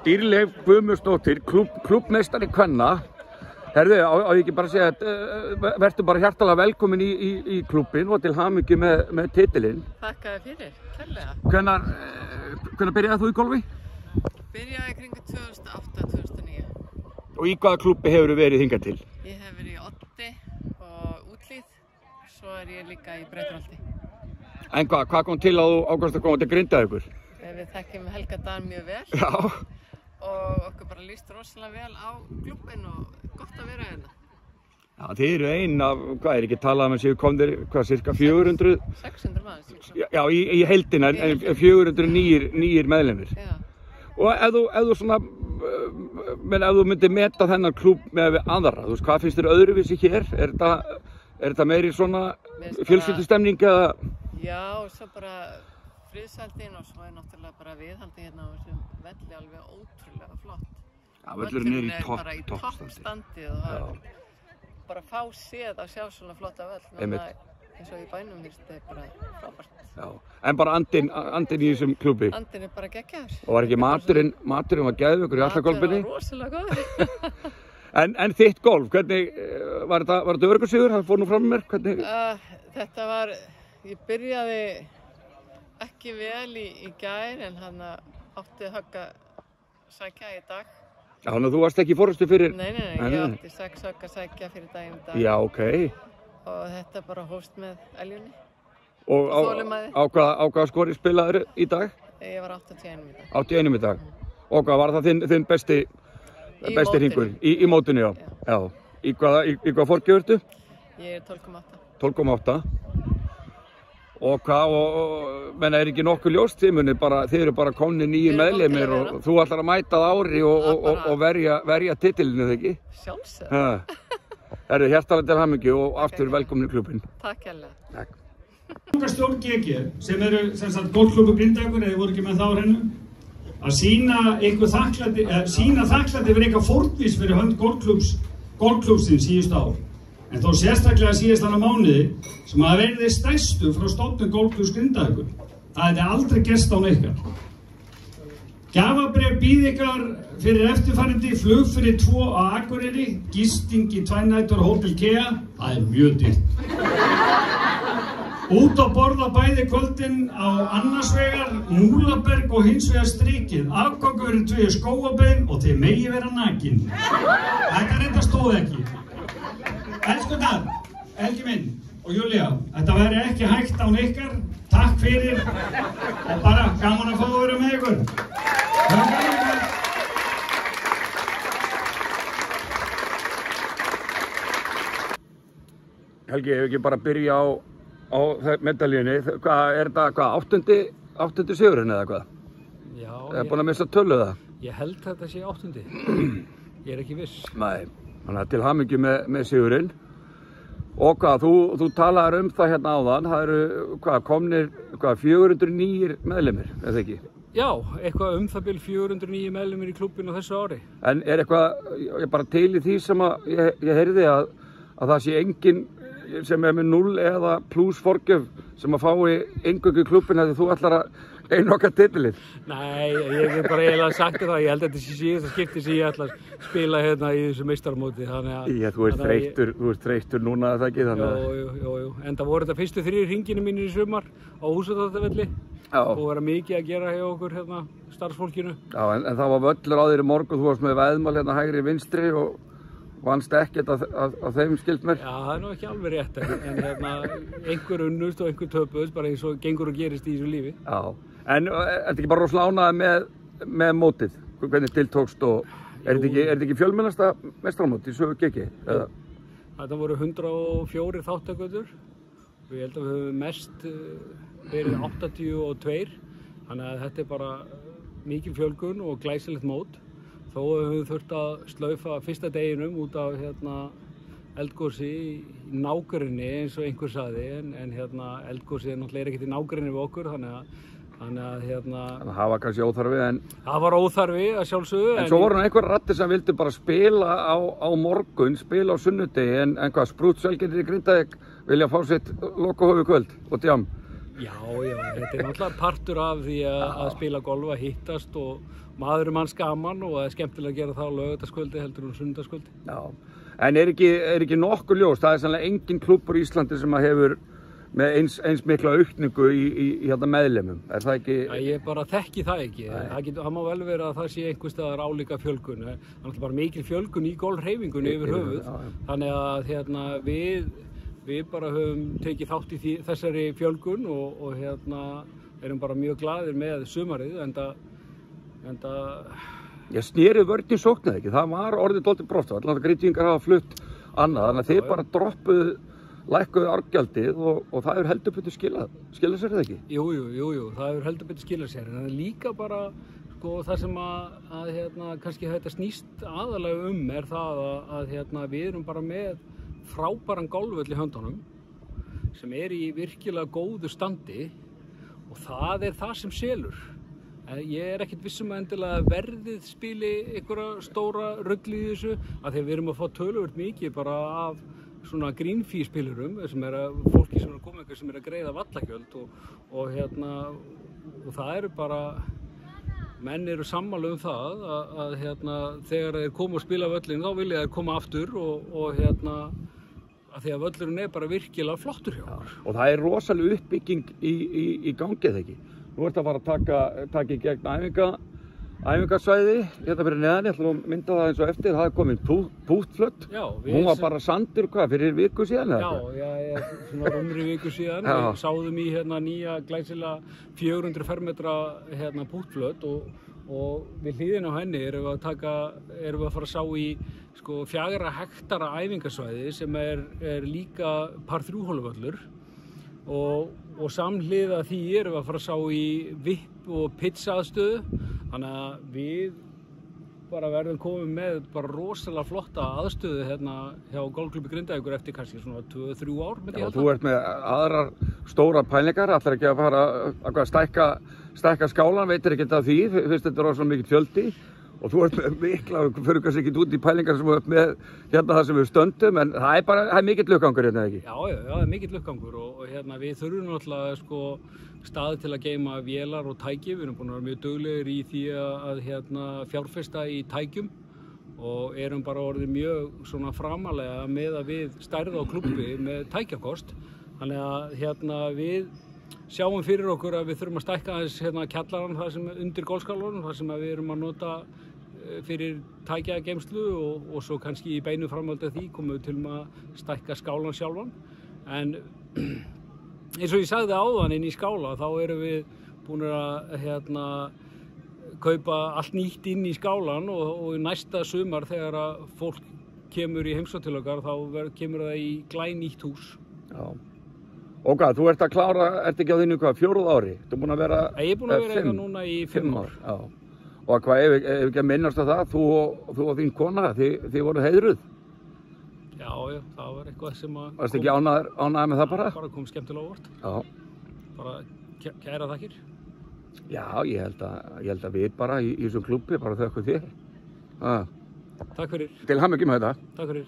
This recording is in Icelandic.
Dýrleif Guðmundsdóttir, klúbbmeistari kvenna. Herðu, á ég ekki bara að segja að vertu bara hjartalega velkomin í klúbbin og til hamingju með titilinn. Þakka þér fyrir, kærlega. Hvenær byrjaði þú í golfi? Byrjaði kringu 2008-2009. Og í hvaða klúbbi hefur þú verið hingað til? Ég hef verið í Oddi og Úthlíð, svo ég líka í Brautarholti. En hvað kom til að þú ákvaðst að koma til Grindavíkur? Við þekkjum Helga Dan mjög vel. Já. Og okkur bara líst rosalega vel á klúbbinn og gott að vera hérna. Já, þið eru ein af, hvað ekki talað með séu komnir, cirka 400? 600 manns. Já, í heildina, en 400 nýir meðlimir. Já. Og ef þú svona, ef þú myndir meta þennan klúbb með aðra, þú veist, hvað finnst þér öðruvísi hér? Er þetta meiri svona fjölskyldustemning eða? Já, og svo bara friðsældin og svo náttúrulega bara viðhaldi hérna á þessum velli alveg ótrúlega flott. Já, völlurinn er bara í toppstandi og það er bara fá séð að sjá svona flotta völl. Eins og í bænum þetta er bara frábært. Já, en bara andinn í þessum klúbbi? Andinn er bara geggjaður. Og var ekki maturinn var geðveikur í allagolfinni? Maturinn var rosalega góður. En þitt golf, hvernig, var þetta öruggarsigur? Það fór nú fram með mér, hvernig? Þetta var, ég byrjaði ekki vel í gær en hann átti högg að sækja í dag. Já, þannig að þú varst ekki í forystu fyrir? Nei, ég átti 6 högg að sækja fyrir daginn í dag. Já, ok. Og þetta bara hófst með eljunni. Og á hvaða skori spilaður í dag? Ég var 81 í dag. 81 í dag. Og hvað var það þinn besti hringur? Í mótinu, já. Já. Í hvað forgjöf ertu? Ég er 12,8. 12,8. Og hvað, menna er ekki nokkuð ljóst, þið eru bara komnir nýjir meðlimir og þú ætlar að mæta það ári og verja titilinu, þegar ekki? Sjálfsög. Herðu, hjartalega til hamingju og aftur velkomin í klúbbinn. Takk hérlega. Takk. Stjórn GG, sem eru golfklúbbur Grindavíkur, eða voru ekki með þá á hreinu, að sýna þakklæti fyrir eitthvað fórnvís fyrir hönd golfklúbbsins síðustu ár. En þó sérstaklega síðast þennan mánuði sem að verði stærstu frá stofnun golfklúbbs Grindavíkur. Það hefði aldrei gerst án ykkar. Gjafabréf býð ykkar fyrir eftirfarandi flug fyrir 2 á Akureyri, gisting í 2 nætur á Hótel Kea, það er mjög dýrt. Út að borða bæði kvöldin á annars vegar Múlaberg og hins vegar Strikið. Afgangurinn 2 skóabein og þeir megi vera nakin. Þetta reynda stóð ekki. Elskunar, Helgi minn og Júlía, þetta væri ekki hægt án ykkar. Takk fyrir og bara gaman að fá að vera með ykkur. Helgi, ef ekki bara byrja á medalíunni, er þetta 8. sigurinn eða hvað? Já. Það er búin að missa tölu það? Ég held þetta sé 8. Ég er ekki viss. Nei, þannig að til hamingju með sigurinn. Og hvað, þú talaðir um það hérna áðan, það eru komnir 409 meðlimir, eða ekki? Já, eitthvað það bil 409 meðlimir í klúbbinu á þessu ári. En er eitthvað, ég bara til í því sem ég heyrði að það sé enginn sem er með 0 eða pluss forgjöf sem að fái eingöngu í klúbbinu þegar þú ætlar að einoka titilinn? Nei, ég hef bara eiginlega sagt það, ég held að þetta sé síðasta skipti sem ég ætla að spila hérna í þessu meistaramóti, þannig að... Já, þú ert þreyttur núna, er það ekki þannig? Jú, en það voru þetta fyrstu 3 hringinu mínir í sumar á Húsadalsvelli og vera mikið að gera hjá okkur hérna, starfsfólkinu. Já, en það var völlur á þér í morgun, þú varst með veðmál hérna hægri vinstri og vannst ekkert að þeim skilt mér? Já, það er nú ekki alveg rétt, en hérna, einhver unnust og einhver töpuðust, bara eins og gengur og gerist í þessu lífi. Já, en ertu ekki bara rosalega ánægður með mótið? Hvernig tiltókst og er þetta ekki fjölmennasta meistaramót í sögu GG? Þetta voru 104 þáttakendur og ég held að við höfum mest verið 82, þannig að þetta er bara mikil fjölgun og glæsilegt mót. Þó höfum við þurft að slaufa fyrsta deginum út af eldgosi í nágrenni eins og einhver sagði, en eldgosi er náttúrulega ekkert í nágrenni við okkur, þannig að það var kannski óþarfi en... Það var óþarfi að sjálfsögðu. En svo voru einhver raddir sem vildi bara spila á morgun, spila á sunnudegi, en hvað, sprútselgendir í Grindavík vilja fá sitt lokahóf í kvöld og djam. Já, þetta náttúrulega partur af því að spila golf, að hittast og maður manns gaman og það skemmtilega að gera það á laugardagskvöldi heldur sunnudagskvöldi. Já, en er ekki nokkuð ljós, það sannlega engin klúbbur í Íslandi sem hefur með eins mikla aukningu í meðlimum, það ekki? Já, ég bara þekki það ekki, það má vel vera að það sé einhvers staðar álíka fjölgun, það er náttúrulega bara mikil fjölgun í golfhreyfingunni yfir höfuð, þannig að við bara höfum tekið þátt í þessari fjölgun og erum bara mjög glaðir með sumarið, enda Ég sneri vörnin sóknaði ekki, það var orðið dálítið brott, allavega Grindvíkingar hafa flutt annað, þannig að þið bara lækkuðu árgjaldið og það hefur heldur betur skilað sér það ekki? Jú, það hefur heldur betur skilað sér, en það er líka bara það sem að kannski þetta snýst aðalega er það að við erum bara með frábæran golfvöll í höndunum sem í virkilega góðu standi og það það sem selur. Ég ekkert vissum að endilega verðið spili einhverja stóra rugl í þessu af því að við erum að fá töluvert mikið bara af svona green fee spilurum sem fólki sem koma eitthvað sem að greiða vallagjöld og það bara menn eru sammála það að þegar þeir koma og spila völlin þá vilja þeir koma aftur og að því að völlurinn bara virkilega flottur hjá okkur. Og það rosalega uppbygging í gangi eða ekki? Nú ertu að fara að taka í gegn æfingasvæði hérna fyrir neðan, ég ætla að mynda það eins og eftir, það komin púttflött. Hún var bara sandur fyrir viku síðan eða eitthvað? Já, svona rúmri viku síðan. Við sáðum í nýja glæsilega 400 fermetra púttflött og við hliðina á henni erum við að fara að sjá í 4 hektara æfingasvæði sem líka par 3 holuvöllur og samhliða því erum við að fara að sjá í VIP og pizza aðstöðu, þannig að við bara verðum komið með bara rosalega flotta aðstöðu hjá golfklúbbi Grindavíkur eftir kannski svona 2-3 ár. Já, þú ert með aðrar stóra pælingar, ætlar ekki að fara að stækka skálan, veitir ekkert af því, fyrst þetta rosalega mikill fjöldi. Og þú ert með mikla, við fyrir kannski ekki út í pælingar sem við erum með það sem við stöndum, en það er mikill lukkangur ekki? Já, það er mikill lukkangur og við þurfum náttúrulega staði til að geyma vélar og tæki, við erum búin að vera mjög duglegir í því að fjárfesta í tækjum og erum bara orðið mjög svona framalega með að við stærð á klúbbi með tækjakost, þannig að við sjáum fyrir okkur að við þurfum að stækka aðeins kjallarann það sem undir golfskálanum, það sem við erum að nota fyrir tækjageymslu og svo kannski í beinu framhaldi af því komum við til að stækka skálan sjálfan. En eins og ég sagði áðan inn í skála þá erum við búin að kaupa allt nýtt inn í skálan og næsta sumar þegar að fólk kemur í heimsókn til okkar þá kemur það í glænýtt hús. Já. Og hvað, þú ert að klára, ert ekki á þínu 4. ári? Þú er búin að vera... Ég er búin að vera núna í 5 ár. Já. Og hvað, ef ekki að minnast á það, þú og þín kona, þið voru heiðruð? Já, það var eitthvað sem að... Varstu ekki ánægð með það bara? Bara kom skemmtilega á óvart. Já. Bara kæra þakkir. Já, ég held að við bara í þessum klúbbi bara þökkum þér. Takk fyrir. Til hamingju með þetta. Takk fyrir.